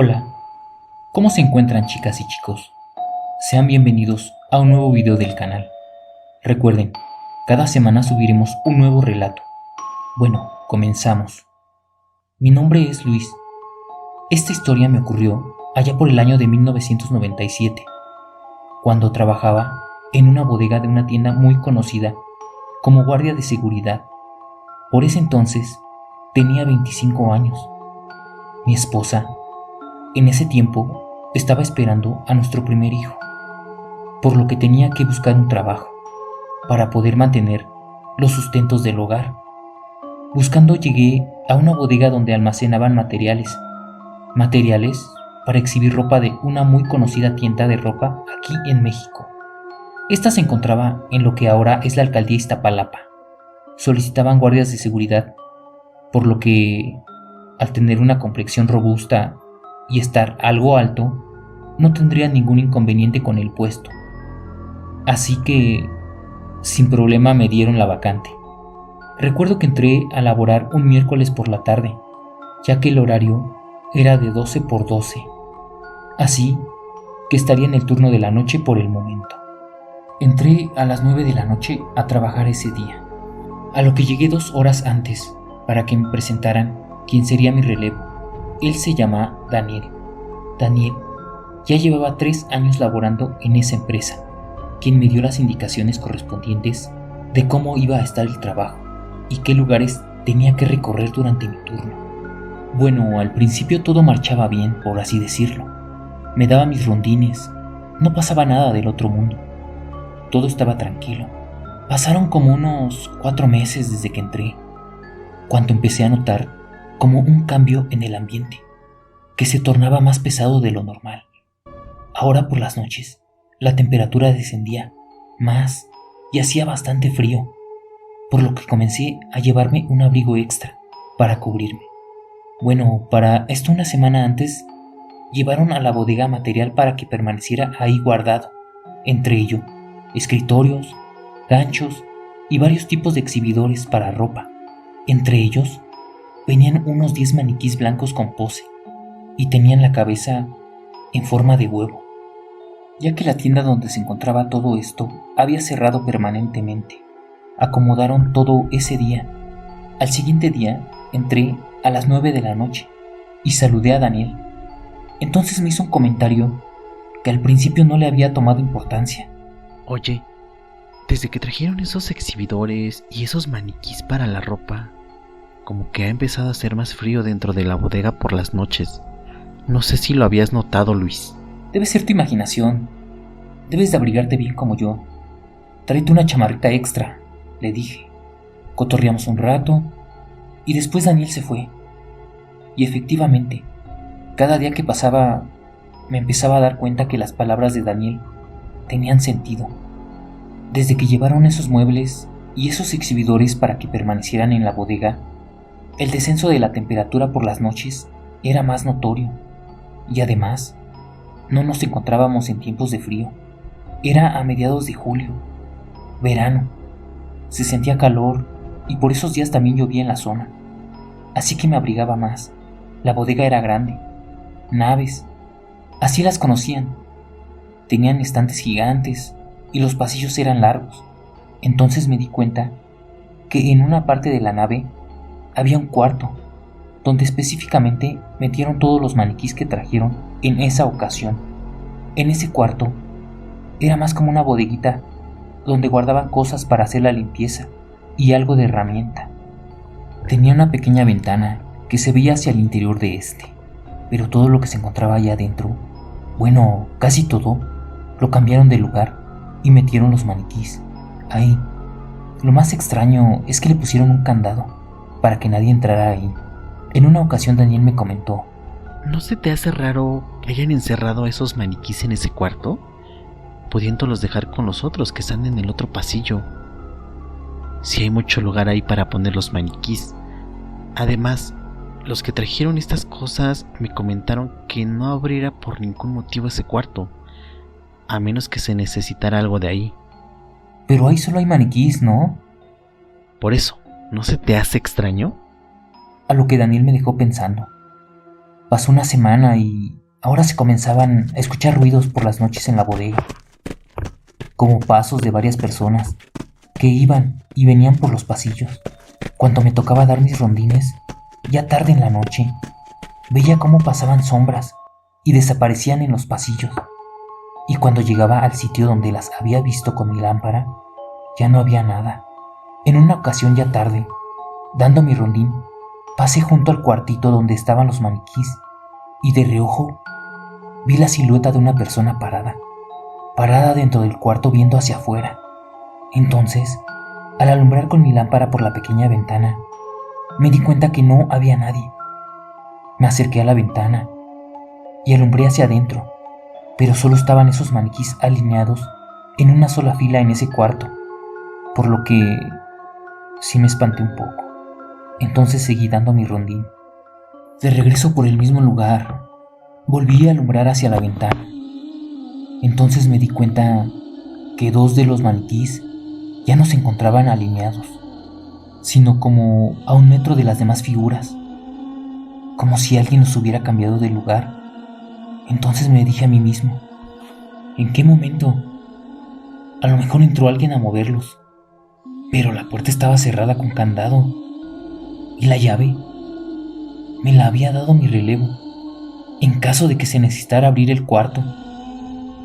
Hola, ¿cómo se encuentran chicas y chicos? Sean bienvenidos a un nuevo video del canal. Recuerden, cada semana subiremos un nuevo relato. Bueno, comenzamos. Mi nombre es Luis. Esta historia me ocurrió allá por el año de 1997, cuando trabajaba en una bodega de una tienda muy conocida como guardia de seguridad. Por ese entonces tenía 25 años. Mi esposa, en ese tiempo, estaba esperando a nuestro primer hijo, por lo que tenía que buscar un trabajo para poder mantener los sustentos del hogar. Buscando llegué a una bodega donde almacenaban materiales para exhibir ropa de una muy conocida tienda de ropa aquí en México. Esta se encontraba en lo que ahora es la alcaldía Iztapalapa. Solicitaban guardias de seguridad, por lo que, al tener una complexión robusta y estar algo alto, no tendría ningún inconveniente con el puesto. Así que, sin problema me dieron la vacante. Recuerdo que entré a laborar un miércoles por la tarde, ya que el horario era de 12 por 12. Así que estaría en el turno de la noche por el momento. Entré a las 9 de la noche a trabajar ese día, a lo que llegué 2 horas antes para que me presentaran quién sería mi relevo. Él se llama Daniel. Daniel ya llevaba 3 años laborando en esa empresa, quien me dio las indicaciones correspondientes de cómo iba a estar el trabajo y qué lugares tenía que recorrer durante mi turno. Bueno, al principio todo marchaba bien, por así decirlo. Me daba mis rondines, no pasaba nada del otro mundo. Todo estaba tranquilo. Pasaron como unos 4 meses desde que entré, cuando empecé a notar como un cambio en el ambiente, que se tornaba más pesado de lo normal. Ahora por las noches, la temperatura descendía más y hacía bastante frío, por lo que comencé a llevarme un abrigo extra para cubrirme. Bueno, para esto una semana antes, llevaron a la bodega material para que permaneciera ahí guardado, entre ello, escritorios, ganchos y varios tipos de exhibidores para ropa. Entre ellos, venían unos 10 maniquís blancos con pose y tenían la cabeza en forma de huevo, ya que la tienda donde se encontraba todo esto había cerrado permanentemente. Acomodaron todo ese día. Al siguiente día entré a las 9 de la noche y saludé a Daniel. Entonces me hizo un comentario que al principio no le había tomado importancia. Oye, desde que trajeron esos exhibidores y esos maniquís para la ropa, como que ha empezado a hacer más frío dentro de la bodega por las noches. No sé si lo habías notado, Luis. Debe ser tu imaginación. Debes de abrigarte bien como yo. Tráete una chamarrita extra, le dije. Cotorreamos un rato y después Daniel se fue. Y efectivamente, cada día que pasaba me empezaba a dar cuenta que las palabras de Daniel tenían sentido. Desde que llevaron esos muebles y esos exhibidores para que permanecieran en la bodega, el descenso de la temperatura por las noches era más notorio. Y además, no nos encontrábamos en tiempos de frío. Era a mediados de julio, verano. Se sentía calor y por esos días también llovía en la zona. Así que me abrigaba más. La bodega era grande. Naves, así las conocían. Tenían estantes gigantes y los pasillos eran largos. Entonces me di cuenta que en una parte de la nave había un cuarto, donde específicamente metieron todos los maniquís que trajeron en esa ocasión. En ese cuarto era más como una bodeguita donde guardaban cosas para hacer la limpieza y algo de herramienta. Tenía una pequeña ventana que se veía hacia el interior de este, pero todo lo que se encontraba allá adentro, bueno, casi todo, lo cambiaron de lugar y metieron los maniquís ahí. Lo más extraño es que le pusieron un candado para que nadie entrara ahí. En una ocasión Daniel me comentó: ¿no se te hace raro que hayan encerrado a esos maniquís en ese cuarto, pudiéndolos dejar con los otros que están en el otro pasillo? Si hay mucho lugar ahí para poner los maniquís. Además, los que trajeron estas cosas me comentaron que no abriera por ningún motivo ese cuarto, a menos que se necesitara algo de ahí. Pero ahí solo hay maniquís, ¿no? Por eso, ¿no se te hace extraño? A lo que Daniel me dejó pensando. Pasó una semana y ahora se comenzaban a escuchar ruidos por las noches en la bodega, como pasos de varias personas que iban y venían por los pasillos. Cuando me tocaba dar mis rondines, ya tarde en la noche, veía cómo pasaban sombras y desaparecían en los pasillos. Y cuando llegaba al sitio donde las había visto con mi lámpara, ya no había nada. En una ocasión ya tarde, dando mi rondín, pasé junto al cuartito donde estaban los maniquís y de reojo vi la silueta de una persona parada dentro del cuarto viendo hacia afuera. Entonces, al alumbrar con mi lámpara por la pequeña ventana, me di cuenta que no había nadie. Me acerqué a la ventana y alumbré hacia adentro, pero solo estaban esos maniquís alineados en una sola fila en ese cuarto, por lo que sí me espanté un poco. Entonces seguí dando mi rondín. De regreso por el mismo lugar, volví a alumbrar hacia la ventana. Entonces me di cuenta que 2 de los maniquís ya no se encontraban alineados, sino como a 1 metro de las demás figuras, como si alguien los hubiera cambiado de lugar. Entonces me dije a mí mismo, ¿en qué momento? A lo mejor entró alguien a moverlos, pero la puerta estaba cerrada con candado y la llave me la había dado mi relevo en caso de que se necesitara abrir el cuarto.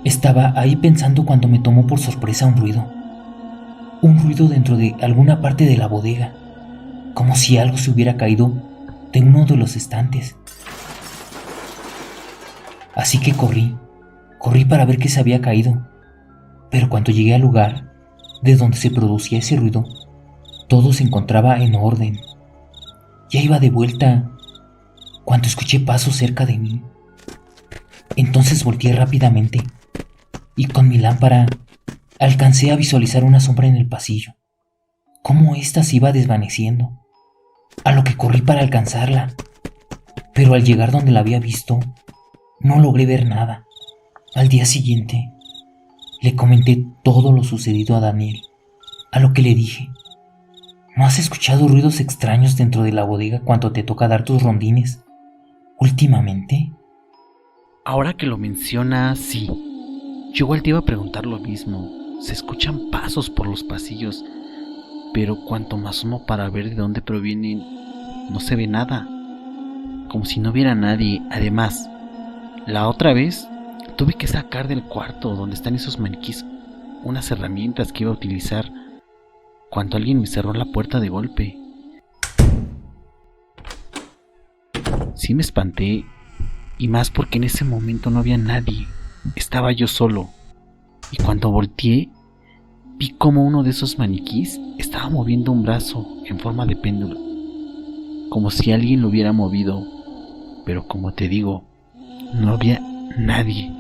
Estaba ahí pensando cuando me tomó por sorpresa un ruido dentro de alguna parte de la bodega, como si algo se hubiera caído de uno de los estantes. Así que corrí para ver qué se había caído, pero cuando llegué al lugar de donde se producía ese ruido, todo se encontraba en orden. Ya iba de vuelta cuando escuché pasos cerca de mí. Entonces volteé rápidamente y con mi lámpara alcancé a visualizar una sombra en el pasillo, cómo ésta se iba desvaneciendo, a lo que corrí para alcanzarla, pero al llegar donde la había visto, no logré ver nada. Al día siguiente, le comenté todo lo sucedido a Daniel, a lo que le dije, ¿no has escuchado ruidos extraños dentro de la bodega cuando te toca dar tus rondines últimamente? Ahora que lo mencionas, sí. Yo igual te iba a preguntar lo mismo. Se escuchan pasos por los pasillos, pero cuanto me asomo para ver de dónde provienen, no se ve nada. Como si no hubiera nadie. Además, la otra vez tuve que sacar del cuarto donde están esos maniquís unas herramientas que iba a utilizar cuando alguien me cerró la puerta de golpe. Sí me espanté, y más porque en ese momento no había nadie. Estaba yo solo, y cuando volteé, vi como uno de esos maniquís estaba moviendo un brazo en forma de péndulo, como si alguien lo hubiera movido, pero como te digo, no había nadie.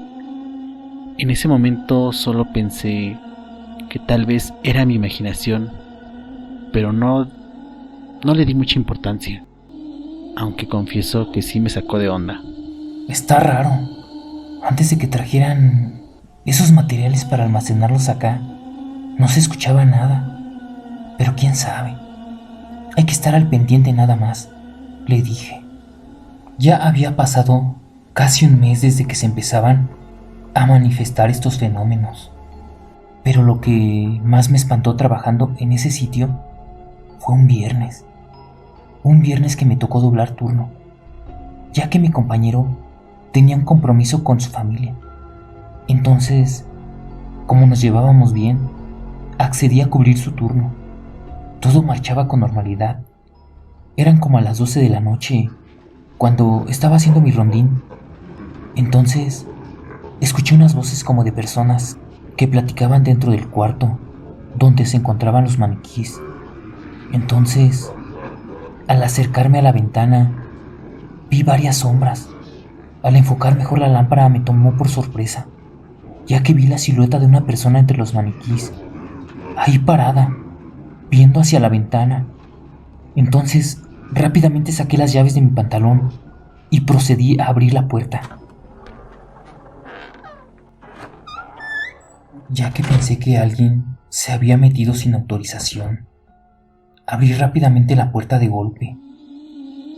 En ese momento solo pensé que tal vez era mi imaginación, pero no le di mucha importancia, aunque confieso que sí me sacó de onda. Está raro. Antes de que trajeran esos materiales para almacenarlos acá, no se escuchaba nada. Pero quién sabe. Hay que estar al pendiente nada más, le dije. Ya había pasado casi 1 mes desde que se empezaban a manifestar estos fenómenos. Pero lo que más me espantó trabajando en ese sitio fue un viernes. Un viernes que me tocó doblar turno, ya que mi compañero tenía un compromiso con su familia. Entonces, como nos llevábamos bien, accedí a cubrir su turno. Todo marchaba con normalidad. Eran como a las 12 de la noche, cuando estaba haciendo mi rondín. Entonces, escuché unas voces como de personas que platicaban dentro del cuarto donde se encontraban los maniquís. Entonces, al acercarme a la ventana, vi varias sombras. Al enfocar mejor la lámpara me tomó por sorpresa, ya que vi la silueta de una persona entre los maniquís, ahí parada, viendo hacia la ventana. Entonces, rápidamente saqué las llaves de mi pantalón y procedí a abrir la puerta, ya que pensé que alguien se había metido sin autorización. Abrí rápidamente la puerta de golpe,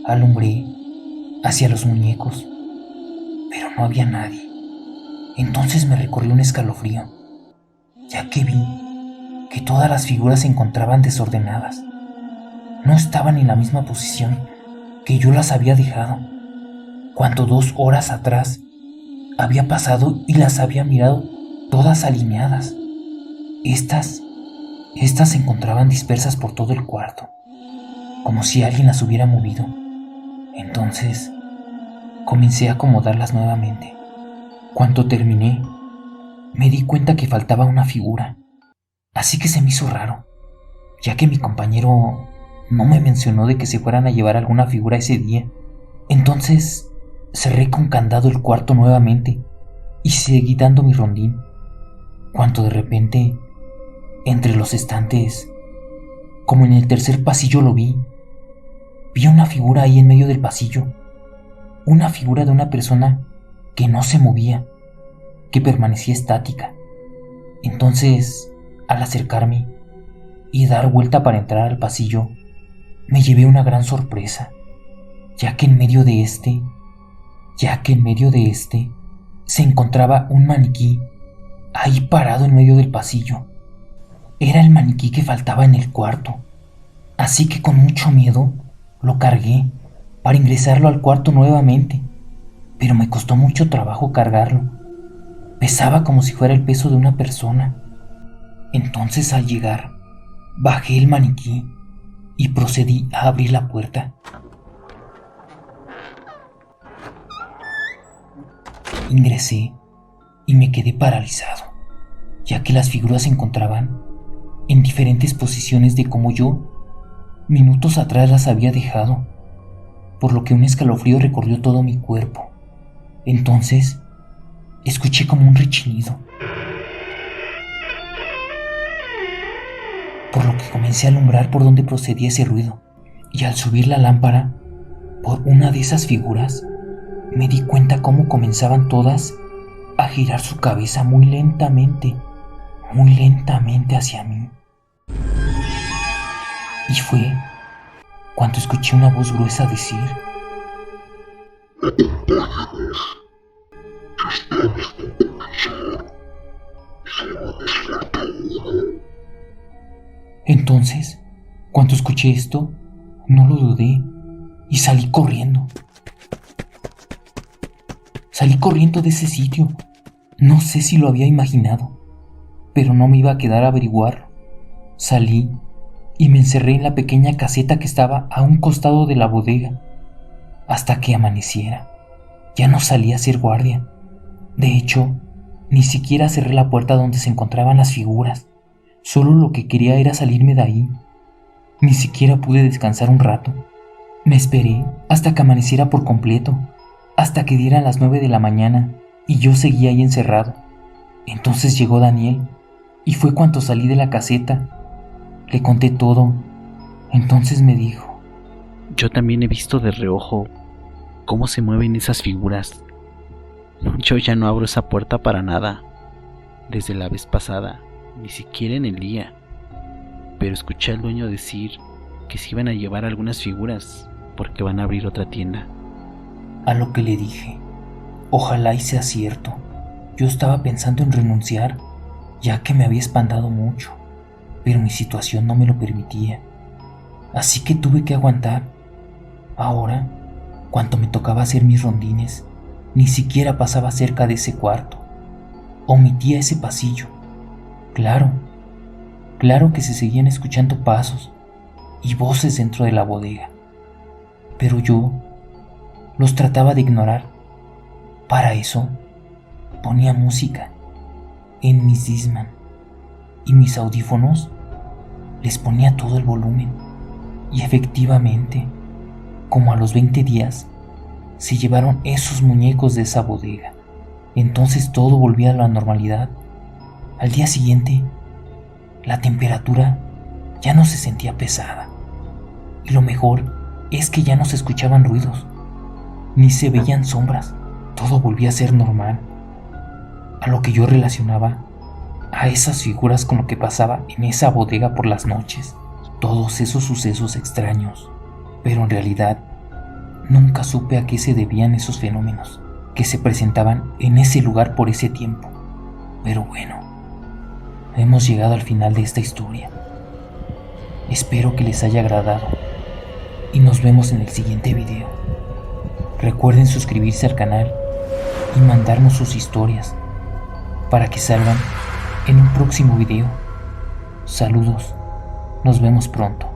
alumbré hacia los muñecos, pero no había nadie. Entonces me recorrió un escalofrío, ya que vi que todas las figuras se encontraban desordenadas. No estaban en la misma posición que yo las había dejado, cuando 2 horas atrás había pasado y las había mirado todas alineadas. Estas se encontraban dispersas por todo el cuarto, como si alguien las hubiera movido. Entonces comencé a acomodarlas nuevamente. Cuando terminé, me di cuenta que faltaba una figura, así que se me hizo raro, ya que mi compañero no me mencionó de que se fueran a llevar alguna figura ese día. Entonces cerré con candado el cuarto nuevamente y seguí dando mi rondín, cuando de repente, entre los estantes, como en el tercer pasillo lo vi una figura ahí en medio del pasillo, una figura de una persona que no se movía, que permanecía estática. Entonces, al acercarme y dar vuelta para entrar al pasillo, me llevé una gran sorpresa, ya que en medio de este se encontraba un maniquí ahí parado en medio del pasillo. Era el maniquí que faltaba en el cuarto, así que con mucho miedo lo cargué para ingresarlo al cuarto nuevamente, pero me costó mucho trabajo cargarlo. Pesaba como si fuera el peso de una persona. Entonces, al llegar, bajé el maniquí y procedí a abrir la puerta. Ingresé y me quedé paralizado, ya que las figuras se encontraban en diferentes posiciones de como yo minutos atrás las había dejado, por lo que un escalofrío recorrió todo mi cuerpo. Entonces, escuché como un rechinido, por lo que comencé a alumbrar por donde procedía ese ruido, y al subir la lámpara por una de esas figuras, me di cuenta cómo comenzaban todas a girar su cabeza muy lentamente hacia mí. Y fue cuando escuché una voz gruesa decir: Entonces, cuando escuché esto, no lo dudé y salí corriendo. Salí corriendo de ese sitio. No sé si lo había imaginado, pero no me iba a quedar a averiguar. Salí y me encerré en la pequeña caseta que estaba a un costado de la bodega hasta que amaneciera. Ya no salí a hacer guardia. De hecho, ni siquiera cerré la puerta donde se encontraban las figuras. Solo lo que quería era salirme de ahí. Ni siquiera pude descansar un rato. Me esperé hasta que amaneciera por completo, hasta que dieran las 9 de la mañana y yo seguía ahí encerrado. Entonces llegó Daniel y fue cuando salí de la caseta. Le conté todo. Entonces me dijo: Yo también he visto de reojo cómo se mueven esas figuras. Yo ya no abro esa puerta para nada. Desde la vez pasada, ni siquiera en el día. Pero escuché al dueño decir que se iban a llevar algunas figuras porque van a abrir otra tienda. A lo que le dije: ojalá y sea cierto. Yo estaba pensando en renunciar, ya que me había espantado mucho, pero mi situación no me lo permitía. Así que tuve que aguantar. Ahora, cuando me tocaba hacer mis rondines, ni siquiera pasaba cerca de ese cuarto. Omitía ese pasillo. Claro que se seguían escuchando pasos y voces dentro de la bodega, pero yo los trataba de ignorar. Para eso, ponía música en mis Discman y mis audífonos les ponía todo el volumen. Y efectivamente, como a los 20 días, se llevaron esos muñecos de esa bodega. Entonces todo volvía a la normalidad. Al día siguiente, la temperatura ya no se sentía pesada. Y lo mejor es que ya no se escuchaban ruidos, ni se veían sombras. Todo volvía a ser normal. A lo que yo relacionaba a esas figuras con lo que pasaba en esa bodega por las noches. Todos esos sucesos extraños. Pero en realidad, nunca supe a qué se debían esos fenómenos. que se presentaban en ese lugar por ese tiempo. Pero bueno, hemos llegado al final de esta historia. Espero que les haya agradado y nos vemos en el siguiente video. Recuerden suscribirse al canal y mandarnos sus historias para que salgan en un próximo video. Saludos, nos vemos pronto.